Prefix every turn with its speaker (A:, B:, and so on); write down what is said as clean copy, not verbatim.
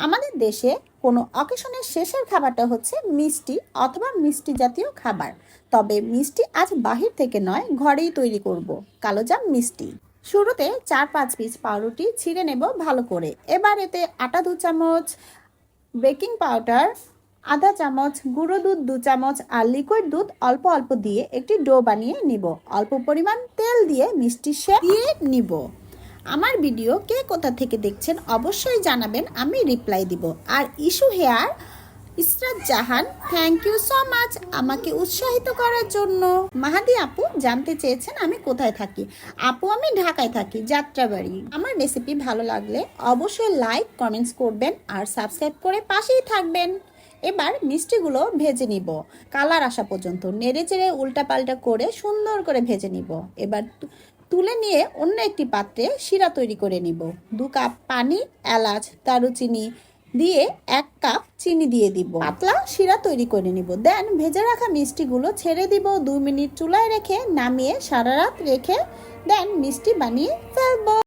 A: আমাদের দেশে কোনো অকেশনের শেষের খাবারটা হচ্ছে মিষ্টি অথবা মিষ্টি জাতীয় খাবার। তবে মিষ্টি আজ বাহির থেকে নয়, ঘরেই তৈরি করব কালোজাম মিষ্টি। শুরুতে 4-5 পিস পাউরুটি ছিঁড়ে নেব ভালো করে। এবার এতে আটা 2 চামচ, বেকিং পাউডার আধা চামচ, গুঁড়ো দুধ 2 চামচ আর লিকুইড দুধ অল্প অল্প দিয়ে একটি ডো বানিয়ে নিব। অল্প পরিমাণ তেল দিয়ে মিষ্টি দিয়ে নিব। আমার ভিডিও কে কোথা থেকে দেখছেন অবশ্যই জানাবেন, আমি রিপ্লাই দিব। আর ইস্যু হেয়ার Israt Jahan, thank you so much আমাকে উৎসাহিত করার জন্য। মাহাদি আপু জানতে চেয়েছেন আমি কোথায় থাকি। আপু আমি ঢাকায় থাকি, যাত্রাবাড়ি। আমার রেসিপি ভালো লাগলে অবশ্যই লাইক কমেন্টস করবেন আর সাবস্ক্রাইব করে পাশেই থাকবেন। এবার মিষ্টিগুলো ভেজে নিব কালার আসা পর্যন্ত, নেড়ে চেড়ে উল্টাপাল্টা করে সুন্দর করে ভেজে নিব। এবার তুলে নিয়ে অন্য একটি পাত্রে শিরা তৈরি করে নিব। 2 কাপ পানি, এলাচ, দারুচিনি দিয়ে 1 কাপ চিনি দিয়ে দিব। পাতলা শিরা তৈরি করে নিব। দেন ভেজে রাখা মিষ্টিগুলো ছেড়ে দিব। 2 মিনিট চুলায় রেখে নামিয়ে সারা রাত রেখে দেন মিষ্টি বানিয়ে ফেলবো।